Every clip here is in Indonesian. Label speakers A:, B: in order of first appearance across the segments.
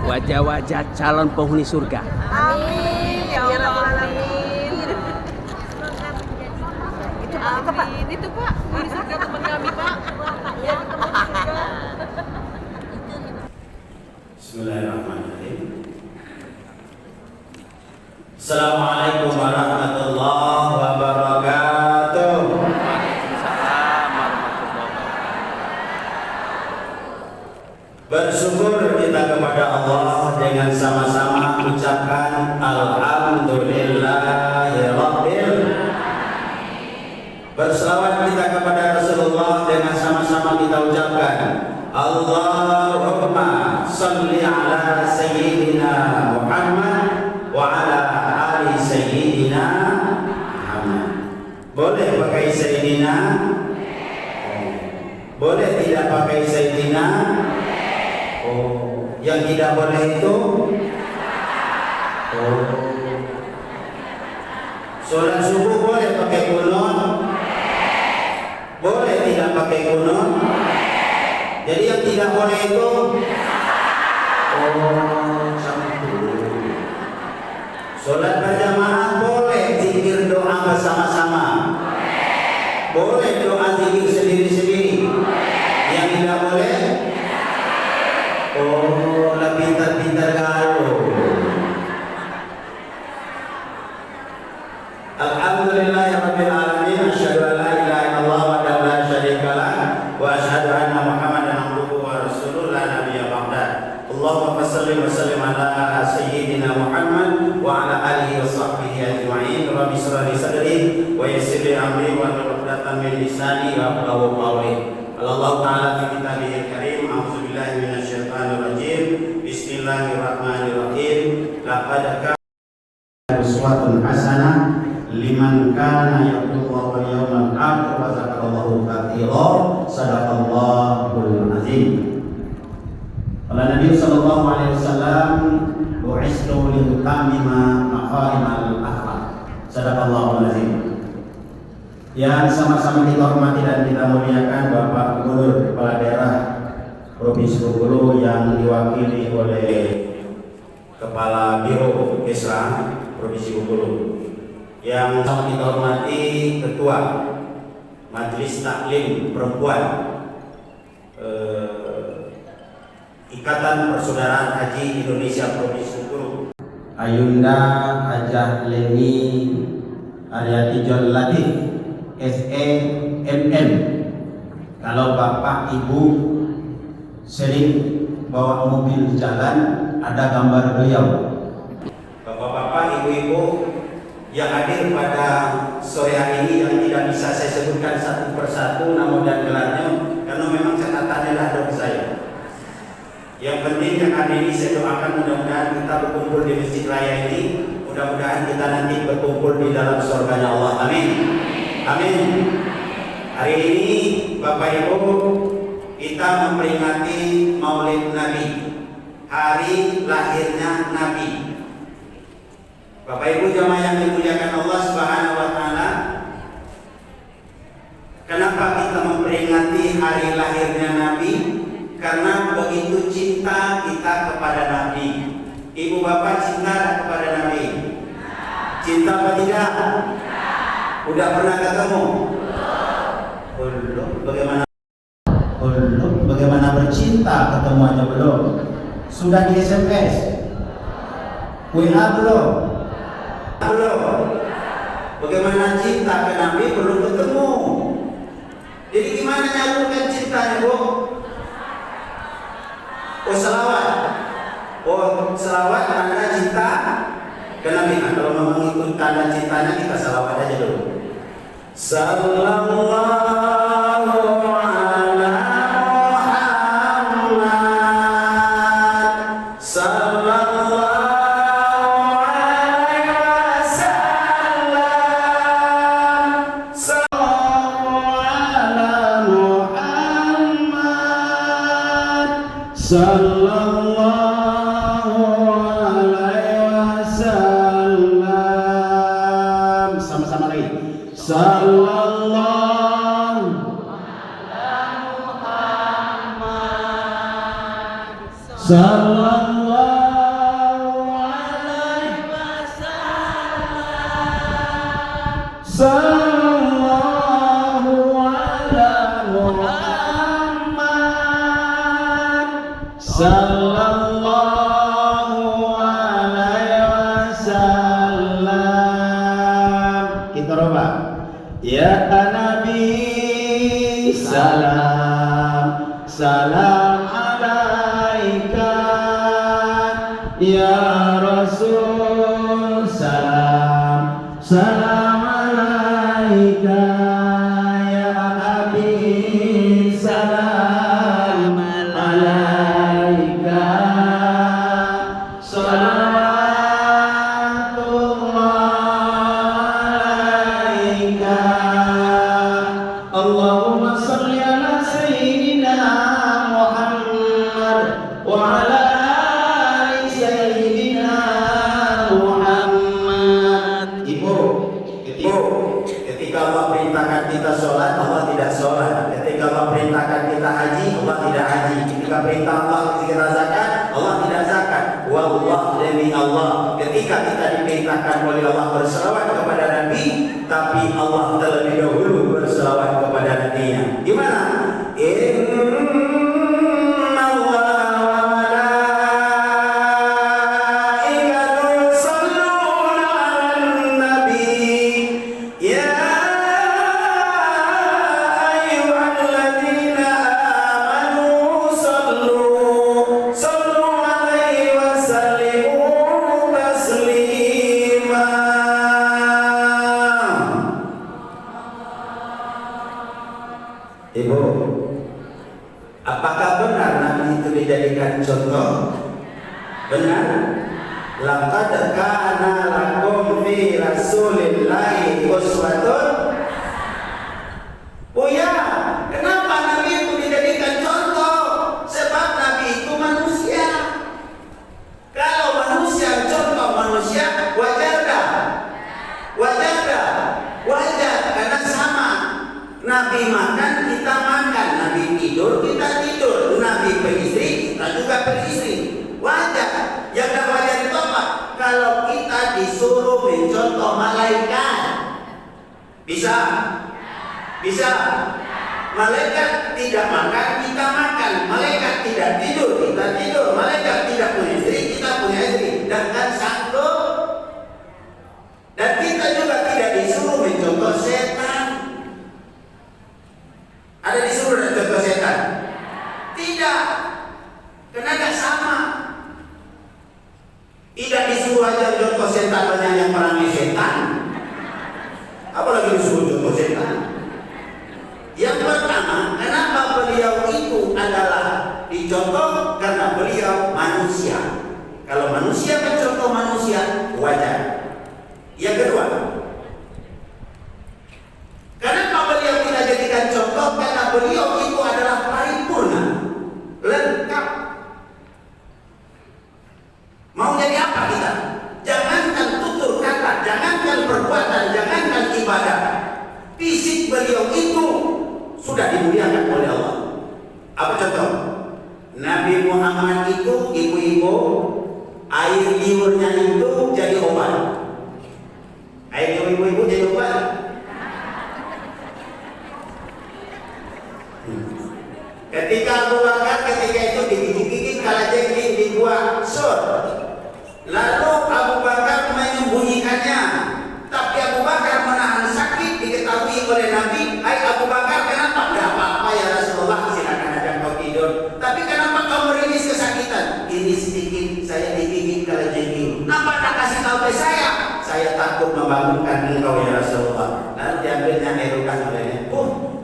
A: Wajah-wajah calon penghuni surga.
B: Amin ya Allah. Itu Pak. Itu Pak, penghuni surga teman kami Pak. Ya, teman surga.
C: Bismillahirrahmanirrahim. Assalamualaikum warahmatullahi wabarakatuh.
A: Waalaikumsalam warahmatullahi wabarakatuh.
C: Bersyukur kita kepada Allah dengan sama-sama ucapkan Alhamdulillahirabbil. Berselawat kita kepada Rasulullah dengan sama-sama kita ucapkan Allahumma salli ala sayyidina Muhammad wa ala ali sayyidina Muhammad. Boleh pakai sayyidina? Boleh tidak pakai sayyidina? Oh, yang tidak boleh itu? Oh. Sholat subuh boleh pakai kunut? Boleh tidak pakai kunut? Jadi yang tidak boleh itu? Oh, satu. Sholat berjamaah boleh zikir doa bersama-sama? Boleh doa zikir sendiri-sendiri? Yang tidak boleh? Oh, lah pintar-pintar galau. Alhamdulillahirabbil alamin, asyhadu an la ilaha illallah wahdahu la syarika lah wa asyhadu anna Muhammadan abduhu wa rasuluhu la nabiyya ba'dah. Allahumma shalli wa sallim ala sayyidina Muhammad wa ala alihi wa sahbihi ajma'in. Rabbi shrah li sadri wa yassir li amri wa hlul 'uqdatam min lisani yafqahu qawli. Allah Ta'ala fi kitabihil karim, a'udzubillahi minasyaitonir rajim. Bismillahirrahmanirrahim. Laqad kana uswatun hasanah liman kana yarjullaha wal yawmal akhir wa dzakarallaha katsiran. Shadaqallahul azim. Qala Nabi sallallahu alaihi wasallam bu'istu li utammima maqarimal akhlaq. Shadaqallahul azim. Yang sama-sama kita hormati dan kita muliakan Bapak Gubernur Kepala Daerah Provinsi Bengkulu yang diwakili oleh Kepala Biro Kesra Provinsi Bengkulu, yang sama kita hormati Ketua Majelis Taklim Perempuan Ikatan Persaudaraan Haji Indonesia Provinsi Bengkulu, Ayunda Hajah Leni Aryati John Latif SEMM. Kalau Bapak Ibu sering bawa mobil jalan, ada gambar beliau. Bapak-bapak, ibu-ibu yang hadir pada sore hari ini yang tidak bisa saya sebutkan satu persatu nama dan gelarnya karena memang catatannya adalah dari saya. Yang penting yang hari ini saya doakan mudah-mudahan kita berkumpul di masjid raya ini, mudah-mudahan kita nanti berkumpul di dalam surganya Allah. Amin. Amin. Hari ini Bapak Ibu kita memperingati Maulid Nabi, hari lahirnya Nabi. Bapak Ibu jamaah yang dimuliakan Allah Subhanahu wa taala, kenapa kita memperingati hari lahirnya Nabi? Karena begitu cinta kita kepada Nabi. Ibu bapak cinta kepada Nabi? Cinta apa tidak? Udah pernah ketemu? Belum. Bagaimana? Belum. Bagaimana bercinta ketemu aja belum? Sudah di SMS? WA belum? Belum. Bagaimana cinta ke Nabi perlu ketemu. Jadi gimana nyalurkan cintanya, Bu? Oh, selawat. Oh, selawat tanda cinta ke Nabi. Nah, kalau memang itu tanda cintanya, kita selawat aja dulu. Sallallahu ala Muhammad. Sallallahu alaihi wasallam. Sallallahu ala Muhammad. Sallallahu alaihi wasallam. Sama-sama lagi. Sallallahu ala Muhammad. Sallallahu alaihi wasallam. Sallallahu ala Muhammad. Sallallahu alaihi wasallam. Kita coba. Ya Nabi, salam, salam alaika. Ya Rasul, salam, salam alaika. Ya Habib, salam alaika. Allahumma salli ala sayyidina Muhammad wa ala ali sayyidina Muhammad. Ibu, ketika Allah perintahkan kita sholat, Allah tidak sholat. Ketika Allah perintahkan kita haji, Allah tidak haji. Ketika perintah Allah kita zakat, Allah tidak zakat. Wallah demi Allah, ketika kita diperintahkan oleh Allah berselawat kepada Nabi, tapi Allah terlebih dahulu berselawat kepada Nabi-Nya. Gimana? Inna Allah wa malaikatahu yusholluna 'alan nabi. Ya ayyuhalladzina amanu sallu 'alaihi wa sallimu taslima. Ibu, apakah benar Nabi itu dijadikan contoh? Benar? Laqad kana lakum fi Rasulillahi uswatun. Oh ya, kenapa Nabi itu dijadikan contoh? Sebab Nabi itu manusia. Kalau manusia contoh manusia, wajar dah? Wajar dah? Wajar, karena sama. Nabi makan, kita makan. Nabi tidur, kita tidur. Nabi beristri, kita juga beristri. Wajar. Yang gak wajar itu apa? Kalau kita disuruh mencontoh malaikat. Bisa? Bisa? Malaikat tidak makan, kita makan. Malaikat tidak tidur, kita tidur. Malaikat tidak punya istri, kita punya istri. Dan kan sanggup. Dan kita juga tidak disuruh mencontoh setan. Ada disuruh dan contoh setan? Tidak. Karena tidak sama. Tidak disuruh aja contoh setan, banyak yang merangi setan. Apalagi disuruh contoh setan. Yang pertama, kenapa beliau itu adalah dicontoh? Karena beliau manusia. Kalau manusia mencontoh manusia, wajar. Yang kedua, kenapa beliau tidak jadikan contoh? Karena beliau itu adalah paripurna, lengkap. Mau jadi apa kita? Jangankan tutur kata, jangankan perbuatan, jangankan ibadah. Fisik beliau itu sudah dimuliakan oleh Allah. Apa contoh? Nabi Muhammad itu, ibu-ibu, air liurnya itu jadi obat. Air liur ibu-ibu jadi obat. Ketika Abu Bakar ketika itu digigit-gigit kalajengking dibuat sur. Lalu Abu Bakar menyembunyikannya. Tapi Abu Bakar oleh Nabi, "Hai Abu Bakar, kenapa?" "Tidak apa-apa ya Rasulullah, silakan aja kau tidur. Tapi kenapa kau meringis kesakitan?" "Ini sedikit saya digigit kalajengking." "Apa tak kasih tahu ke saya?" "Saya takut membangunkan engkau ya Rasulullah." Lalu diambilnya air ludah olehnya,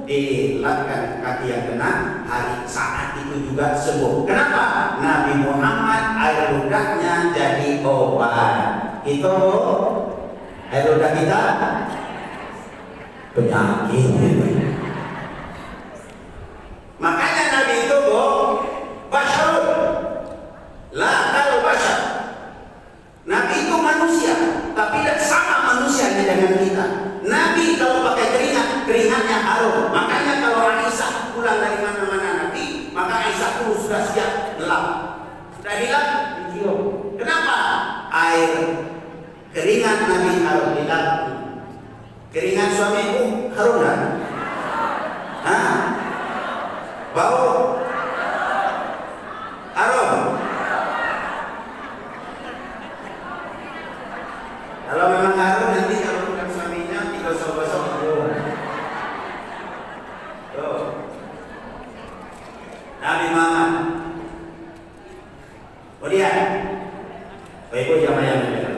C: dilapkan kaki yang kena, hari saat itu juga sembuh. Kenapa? Nabi Muhammad air ludahnya jadi obat. Itu air ludah kita penyakit. Makanya Nabi itu basyarun la kal basyar. Nabi itu manusia, tapi tidak sama manusianya dengan kita. Nabi kalau pakai keringatnya harum. Makanya kalau Aisyah pulang dari mana-mana Nabi, maka Aisyah itu sudah siap gelap. Sudah hilang, dicium. Kenapa? Air keringat Nabi harum. Hilang. Keringat suamiku harum kan? Hah? Bau? Harum? Kalau memang harum, nanti kalau bukan suaminya digosok-gosok harum. Tuh. Nabi Muhammad. Kemudian, Bapak-Ibu jamaah yang dimuliakan,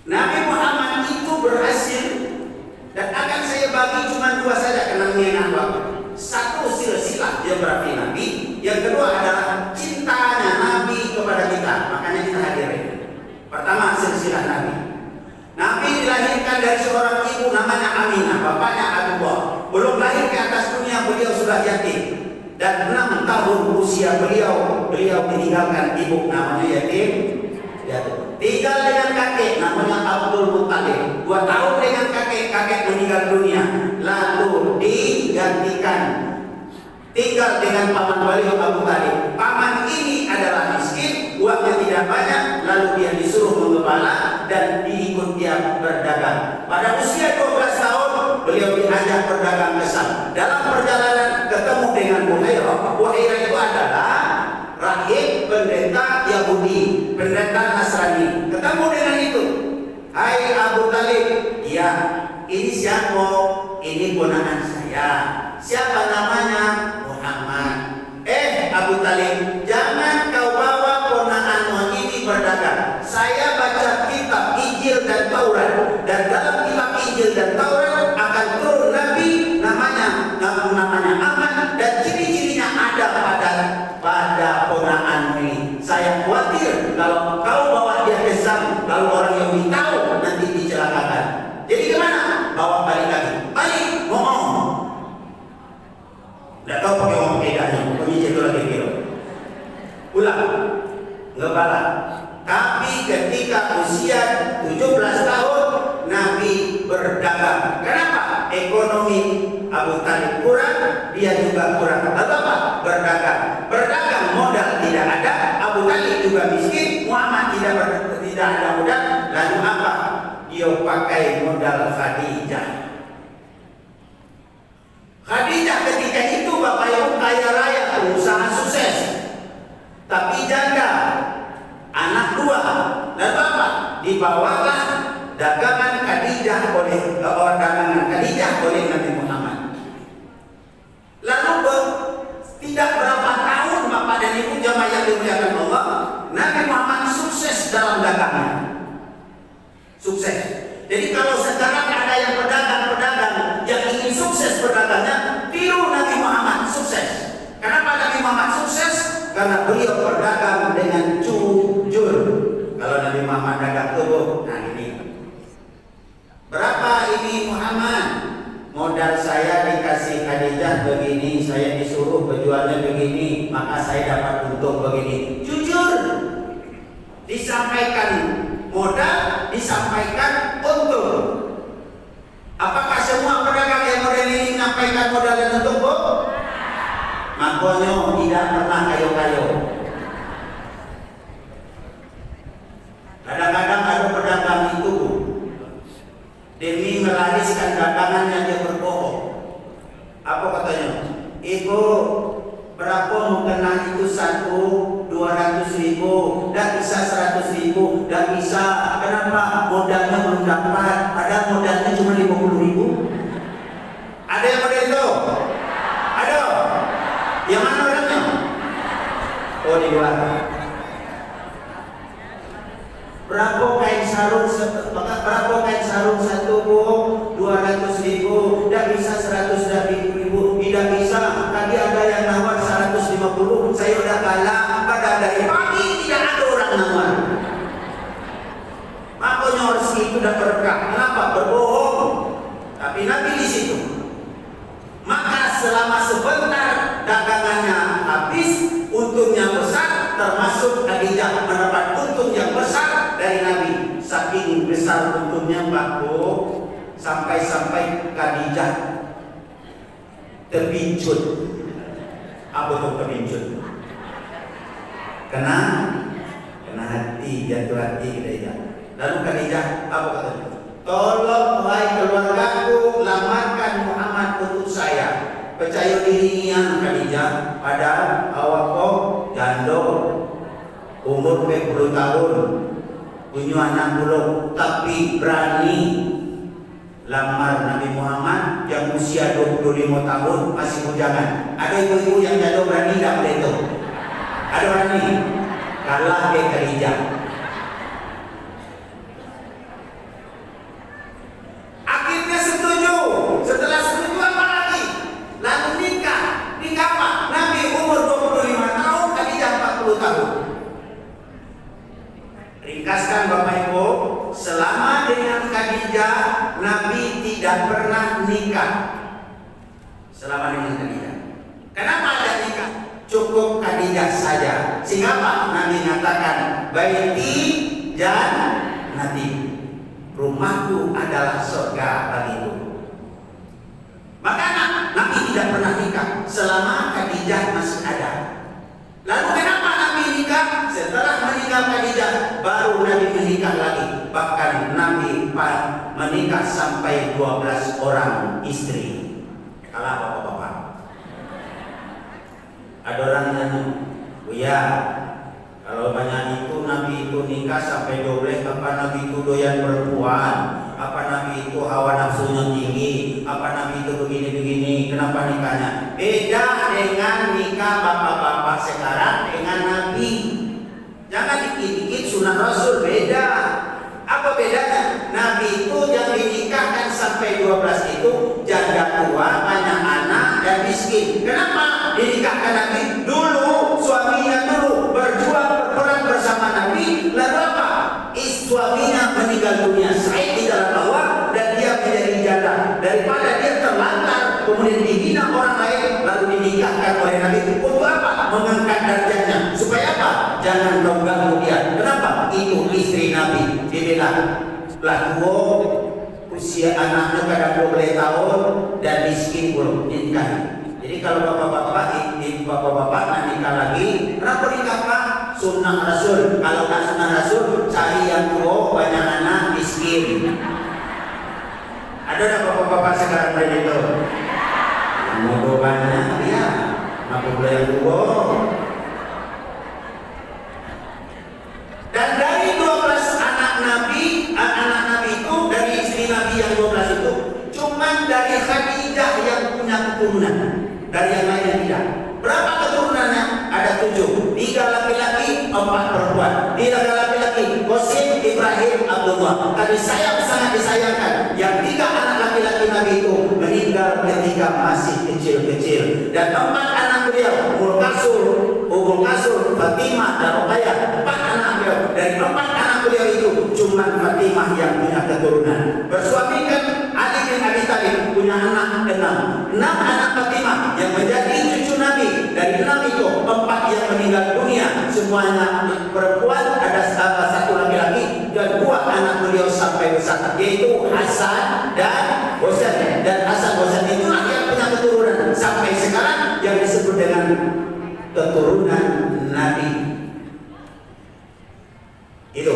C: Nabi Muhammad itu berhasil, dan akan saya bagi cuma dua saja karena mengingat waktu. Satu, silsilah biografi Nabi. Yang kedua adalah cintanya Nabi kepada kita. Makanya kita hadirin. Pertama, silsilah Nabi. Nabi dilahirkan dari seorang ibu namanya Aminah, bapaknya Abdullah. Belum lahir ke atas dunia beliau sudah yatim. Dan 6 tahun usia beliau meninggalkan ibu namanya yatim. Tinggal dengan kakek namanya Abdul Muttalib. 2 tahun dengan kakek meninggal dunia. Lalu digantikan tinggal dengan paman beliau Abu Talib. Paman ini adalah miskin, uangnya tidak banyak, lalu dia disuruh mengembala dan diikut dia berdagang. Pada usia 12 tahun beliau diajak berdagang ke Syam. Dalam perjalanan ketemu dengan Buhairah. Buhairah itu adalah rahib pendeta Yahudi, pendeta Nasrani. Ketemu dengan itu. "Hai Abu Talib." "Ya, ini siapa?" "Ini ponakan saya." "Siapa namanya?" "Muhammad." Abu Talib, jangan kau bawa ponakanmu ini berdagang. Saya baca kitab Injil dan Taurat, dan dalam kitab Injil dan Taurat akan turun Nabi namanya Ahmad, dan ciri-cirinya ada pada ponakanmu ini. Saya khawatir kalau kau bawa dia ke Syam, kalau orang Yahudi tahu nanti dicelakakan. Jadi gimana? Bawa balik lagi. Balik, ngomong. Tidak tahu pakai ngomong bedanya. Pemijat itu lagi kira. Pulang, ngebala. Tapi ketika usia 17 tahun, Nabi berdagang. Kenapa? Ekonomi Abu Talib kurang, dia juga kurang. Lalu apa? Berdagang. Berdagang modal tidak ada. Abu Talib juga miskin. Muhammad tidak ada modal. Lalu apa? Dia pakai modal Khadijah. Khadijah ketika itu Bapak Ibu kaya raya, pengusaha sukses, tapi janda, anak 2. Lalu apa? Dibawalah dagangan Khadijah oleh Nabi Muhammad. Lalu tidak berapa tahun Bapak dan Ibu jamaah yang dimuliakan Allah, Nabi Muhammad sukses dalam dagangan. Sukses. Jadi kalau sekarang ada yang pedagang yang ingin sukses berdagangnya, tiru Nabi Muhammad sukses. Kenapa Nabi Muhammad sukses? Karena beliau berdagang dengan jujur. Kalau Nabi Muhammad dagang tubuh, nah ini. Berapa ini Muhammad? Modal saya dikasih Khadijah begini, saya disuruh penjualnya begini, maka saya dapat untung begini. Jujur. Disampaikan modal, disampaikan untung. Apakah semua pedagang yang model ini menyampaikan modal dan untung, Bu? Makanya tidak pernah kayo-kayo. Kadang-kadang ada pedagang itu demi melariskan dagangannya dia berbohong. Apa katanya? Ibu, Berapa mau kena itu 200.000, dah bisa 100.000, dah bisa. Kenapa? Modalnya belum dapat. Ada modalnya cuma 50.000. Ada yang model itu? Ada. Yang mana orangnya? Oh, di luar. Berapa kain sarung satu bu? 200.000, dah bisa 100.000, tidak bisa. Tadi ada yang nawar 150, saya udah kalah. Pada dari pagi tidak ada orang nawar. Makanya rezeki itu udah berkah. Kenapa? Berbohong. Tapi Nabi di situ. Maka selama sebentar dagangannya habis, untungnya besar, termasuk Khadijah mendapat untung yang besar dari Nabi. Saking besar untungnya Pak Bu, sampai Khadijah terpincut. Apa itu terpincut? Kena hati, jatuh hati Khadijah. Lalu Khadijah apa katanya? Tolong wahai keluargaku, lamarkan Muhammad untuk saya. Percaya dirinya Khadijah, padahal awak kok jando, umur 40 tahun, punya anak belum, tapi berani lamar Nabi Muhammad yang usia 25 tahun masih bujangan. Ada ibu-ibu yang jando berani tak boleh itu? Ada berani? Kalah ke Khadijah. Akhirnya setuju. Setelah setuju apa lagi? Lalu nikah. Nikah apa? Nabi umur 25 tahun, Khadijah 40 tahun. Ringkaskan Bapak Ibu, selama dengan Khadijah Nabi tidak pernah nikah. Selama dengan Khadijah. Kenapa ada nikah? Cukup Khadijah saja. Sehingga apa? Nabi mengatakan, baiti jannati. Rumahku adalah surga bagiku. Maka Nabi tidak pernah nikah selama Khadijah masih ada. Lalu kenapa Nabi nikah? Setelah menikah Khadijah, baru Nabi menikah lagi. Bahkan Nabi menikah sampai 12 orang istri. Kalah bapak-bapak. Ada orang yang ya, kalau banyak itu Nabi itu nikah sampai 12. Apa Nabi itu doyan perempuan? Apa Nabi itu hawa nafsunya tinggi? Apa Nabi itu begini-begini? Kenapa nikahnya? Beda dengan nikah bapak-bapak sekarang dengan Nabi. Jangan dikit-dikit sunnah Rasul, beda. Apa bedanya? Nabi itu yang dinikahkan sampai 12 itu janda tua, banyak anak dan miskin. Kenapa dinikahkan Nabi? Dulu suaminya berjuang berperang bersama Nabi. Lalu apa? Suaminya meninggal dunia syahid di dalam Allah dan dia menjadi janda. Daripada dia terlantar kemudian dihina orang lain, lalu dinikahkan oleh Nabi. Untuk apa? Mengangkat derajatnya. Supaya apa? Jangan kau ganggu dia. Kenapa? Itu istri Nabi. Dia bilang, lah tua, usia anaknya kadang 12 tahun dan miskin belum nikah. Jadi kalau bapak-bapak nikah lagi, kenapa nikah Pak? Sunnah Rasul. Kalau tak sunnah Rasul, cari yang tua, banyak anak, miskin. Ada tak bapak-bapak sekarang dari itu? Yang mau banyak, ya. Apa boleh yang tua? Dan dari 12 anak Nabi itu, dari istri Nabi yang 12 itu, cuman dari Khadijah yang punya keturunan. Dari yang lainnya tidak. Berapa keturunannya? Ada 7. 3 laki-laki, 4 perempuan. 3 laki-laki, Qasim, Ibrahim, Abdullah. Tapi sangat disayangkan, yang 3 anak laki-laki Nabi itu meninggal ketika masih kecil-kecil. Dan 4 anak beliau, Ummul Kasum, Fatimah, dan Ruqayyah. 4 anak beliau. Dari 4 anak beliau itu, cuma Fatimah yang punya keturunan. Bersuamikan Ali bin Abi Thalib, punya anak 6 anak Fatimah yang menjadi cucu Nabi. Dari 6 itu 4 yang meninggal dunia, semuanya perempuan, ada 1 laki-laki dan 2 anak beliau sampai besar, yaitu Hasan dan Husain. Dan Hasan Husain itulah yang punya keturunan sampai sekarang yang disebut dengan keturunan Nabi. Itu.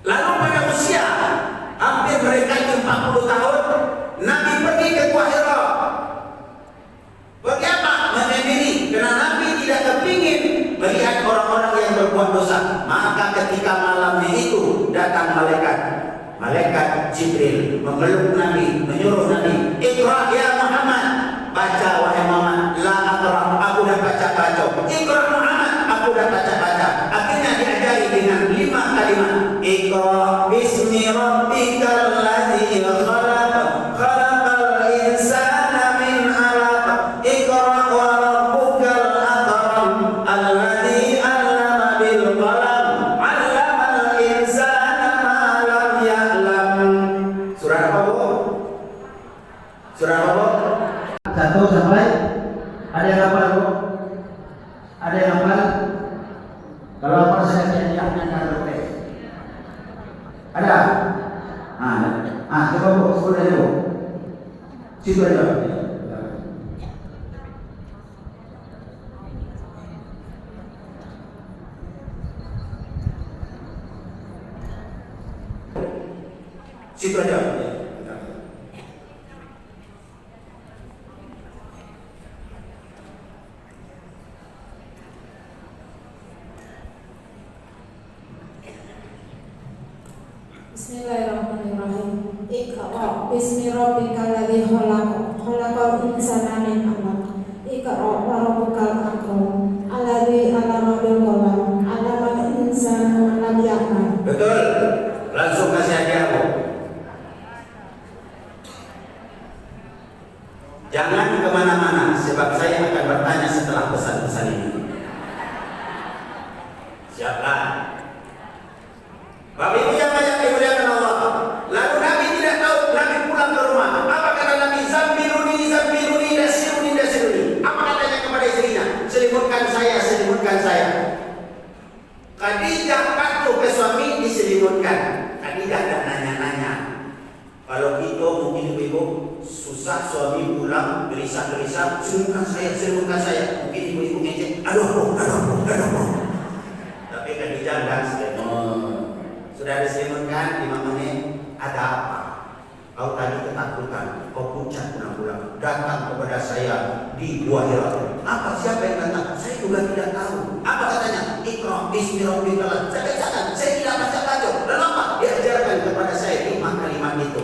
C: Lalu pada usia hampir mereka itu 40 tahun, Nabi pergi ke Gua Hira. Pergi apa? Mendidik Jibril memeluk Nabi, menyuruh Nabi, "Iqra ya Muhammad." Baca wahai Muhammad. La aqra, aku dah baca. Iqra Muhammad, aku dah baca. Akhirnya diajari dengan 5 kalimat. Iqra bismi rabbikal ladzi khalaq, khalaqal insana min 'alaq. Iqra wa rabbukal akram, alladzi 'allama bil qalam, 'allamal insana ma lam ya'lam. Surah apa, Bu? Surah apa, Bu? 1 sampai ada yang hafal, Bu? Ada yang hafal? Kalau hafal saya hadiahnya kado teh. Ada? Coba Bu, sebut aja Bu. Situ aja. Situ aja.
D: Bismillahirrahmanirrahim. Iqra bismi rabbikal ladzi khalaq, khalaqal insana min 'alaq. Iqra wa rabbukal akram, alladzi 'allama bil qalam, 'allamal insana ma lam ya'lam.
C: Betul. Langsung kasih hadiah, Bu. Jangan kemana-mana, sebab saya akan bertanya setelah pesan-pesan ini. Siaplah. Bapak Ibu yang banyak dimuliakan Allah. Lalu Nabi tidak tahu, Nabi pulang ke rumah. Apa kata Nabi? Zammiluni, dasiruni. Apa katanya kepada istrinya? Selimutkan saya. Khadijah patuh ke suami, diselimutkan. Khadijah tidak nanya-nanya. Kalau gitu mungkin ibu susah suami pulang gelisah, selimutkan saya. Mungkin ibu-ibu ngecek, aduh. Tapi Khadijah enggak sudah diselimutkan 5 menit. Ada apa? Kau tadi ketakutan, kau pucat pulang, datang kepada saya di Gua Hira. Apa, siapa yang datang? Saya juga tidak tahu. Apa katanya? Iqra bismi rabbikal. Saya bacakan, saya tidak baca. Lalu apa? Diajarkan kepada saya 5 kalimat itu.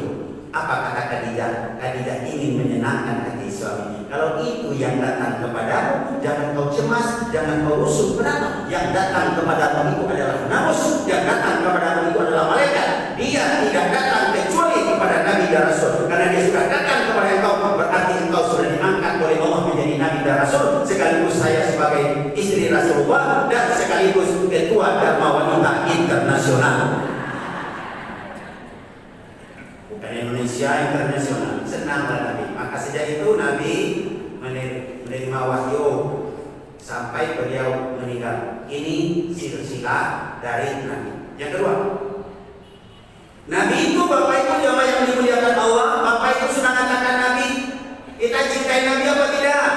C: Apa kata Khadijah? Khadijah ingin menyenangkan hati suami. Kalau itu yang datang kepadamu, jangan kau cemas, jangan kau rusuh. Kenapa? Yang datang kepadamu itu adalah namus, yang datang kepadamu itu adalah malaikat. Dia tidak datang kecuali kepada Nabi dan Rasul. Karena dia sudah datang kepada engkau, berarti engkau sudah diangkat oleh Allah menjadi Nabi dan Rasul. Sekaligus saya sebagai istri Rasulullah dan sekaligus ketua Dharma Wanita Internasional. Indonesia internasional, senanglah Nabi. Maka sejak itu Nabi menerima wahyu sampai beliau meninggal. Ini silsilah dari Nabi. Yang kedua, Nabi itu Bapak Ibu jamaah yang dimuliakan Allah. Bapak Ibu sudah katakan Nabi, kita cintai Nabi apa tidak?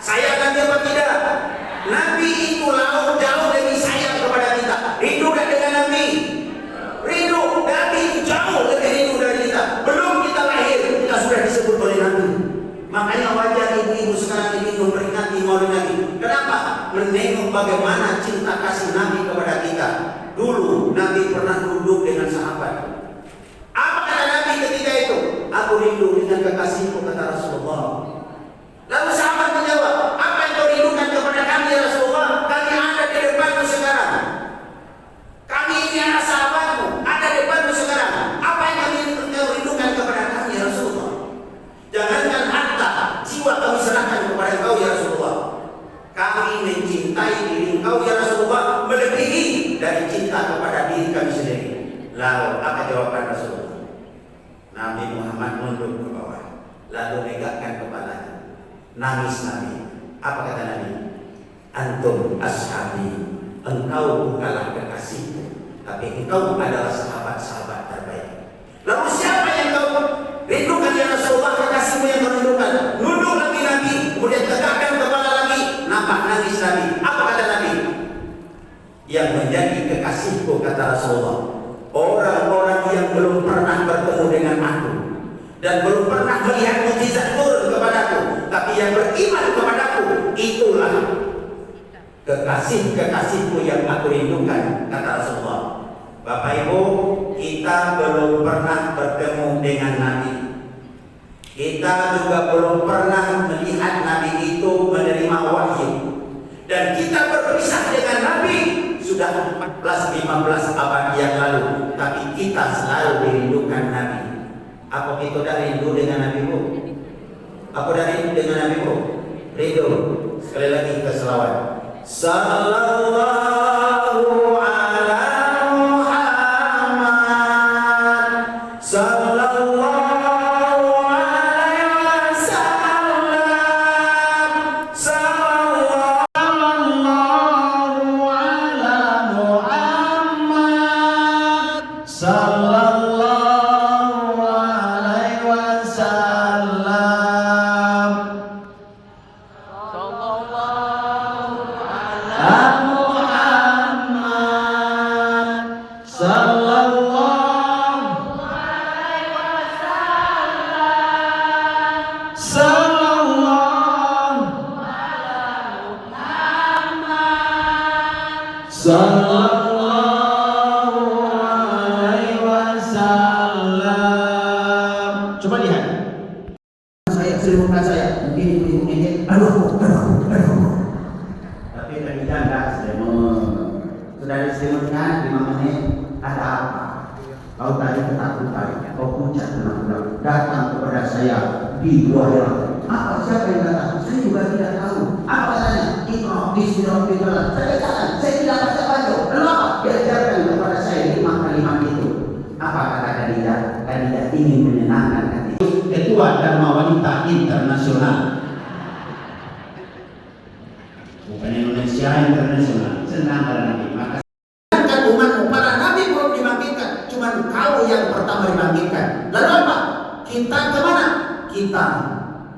C: Sayang Nabi apa tidak? Nabi itu jauh lebih sayang kepada kita. Rindu gak dengan Nabi? Rindu. Nabi jauh lebih rindu dari kita. Belum kita lahir, kita sudah disebut oleh Nabi. Makanya wajar ibu-ibu sekarang ini memperingati Maulid Nabi. Kenapa? Menengok bagaimana cinta kasih Nabi kepada kita. Dulu Nabi pernah duduk dengan sahabat. Apa kata Nabi ketika itu? Aku rindu dengan kekasihku, kata Rasulullah. Lalu sahabat menjawab, apa yang kau rindukan kepada kami ya Rasulullah? Kami ada di depanmu sekarang. Kami ini anak sahabatmu, ada di depanmu sekarang. Apa yang kau rindukan kepada kami ya Rasulullah? Jangankan harta, jiwa kami serahkan kepada engkau ya Rasulullah. Kami mencintai diri engkau ya Rasulullah melebihi dari cinta kepada diri kami sendiri. Lalu apa jawaban Rasulullah? Nabi Muhammad mundur ke bawah, lalu megahkan kepalanya, nangis Nabi. Apa kata Nabi? Antum ashabi, engkau bukanlah kekasihku, tapi engkau adalah sahabat-sahabat terbaik. Lalu siapa yang kau rindukan ya Rasulullah? Kekasihmu yang kau rindukan. Nunduk lagi Nabi, kemudian tegakkan kepala lagi, nampak nangis Nabi. Apa kata Nabi? Yang menjadi kekasihku, kata Rasulullah, orang-orang yang belum pernah bertemu dengan aku dan belum pernah melihat mukjizat turun kepadaku, tapi yang beriman kepadaku, itulah kekasih-kekasihku yang aku rindukan, kata Rasulullah. Bapak Ibu, kita belum pernah bertemu dengan Nabi. Kita juga belum pernah melihat Nabi itu menerima wahyu. Dan kita berpisah dengan Nabi sudah 14-15 abad yang lalu. Tapi kita selalu dirindukan Nabi. Apa kita dah rindu dengan Nabi Bu? Apa dah rindu dengan Nabi Bu? Rindu. Sekali lagi kita selawat. Sallallahu ala Muhammad. Sallallahu alaihi wasallam. Sallallahu ala Muhammad. Sallallahu alaihi wasallam. Muhammad sallallahu alaihi wasallam. Sallallahu alaihi wasallam. Coba lihat. Saya selimutkan saya. Ini. Aduh. Tapi kami enggak sudah diselimutkan 5 menit. Ada apa? Kau tadi ketakutan, kau puncak tenang, datang kepada saya di luar jalan. Apa siapa yang datang? Saya juga tidak tahu. Apa tanya? Ikra bismi rabbikal a'la. Saya katakan, saya tidak baca. Lalu apa? Diajarkan kepada saya 5 kalimat itu. Apa kata kandidat? Kandidat ingin menyenangkan hati. Ketua Dharma Wanita Internasional. Bukan Indonesia Internasional. Senang pada Nabi. Maka umatmu, para nabi belum dibangkitkan, cuma kau yang pertama dibangkitkan. Lalu apa? Kita kemana? Kita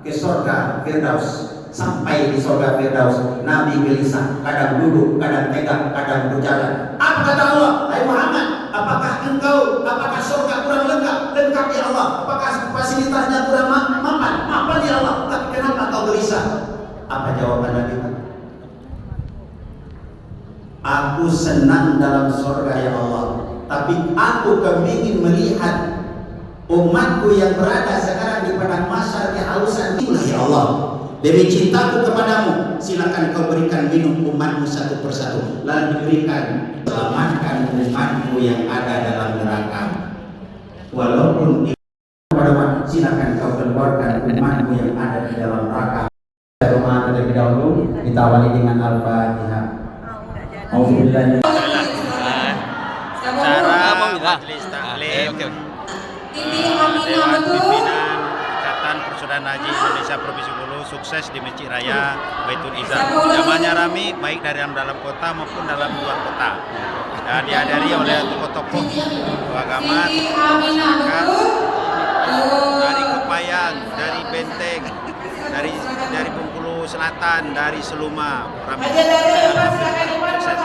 C: ke surga Firdaus. Sampai di surga Firdaus, Nabi gelisah, kadang duduk, kadang tegak, kadang berjalan. Apa kata Allah? Hai Muhammad, apakah surga kurang lengkap? Lengkap ya Allah. Apakah fasilitasnya kurang mampan ya Allah? Tapi kenapa kau gelisah? Apa jawaban Nabi? Aku senang dalam surga ya Allah, tapi aku kepingin melihat umatku yang berada sekarang di padang mahsyar kehausan. Itulah ya Allah, demi cintaku kepadamu, silakan kau berikan minum umatmu satu persatu, lalu diberikan selamatkan umatmu yang ada dalam neraka. Walaupun kepada umat, silakan kau keluarkan umatmu yang ada di dalam neraka. Doa terlebih dahulu kita awali dengan Al-Fatihah. Alhamdulillah.
A: Cara majelis taklim Dewan Pimpinan Ikatan Persaudaraan Haji Indonesia Provinsi Bengkulu sukses di Masjid Raya Baitul Izzah. Jamaahnya ramai baik dari dalam kota maupun dalam luar kota. Dan dihadiri oleh tokoh-tokoh agama, masyarakat dari Kepayang, dari Benteng, dari Bengkulu Selatan, dari Seluma. Ramai. Sukses.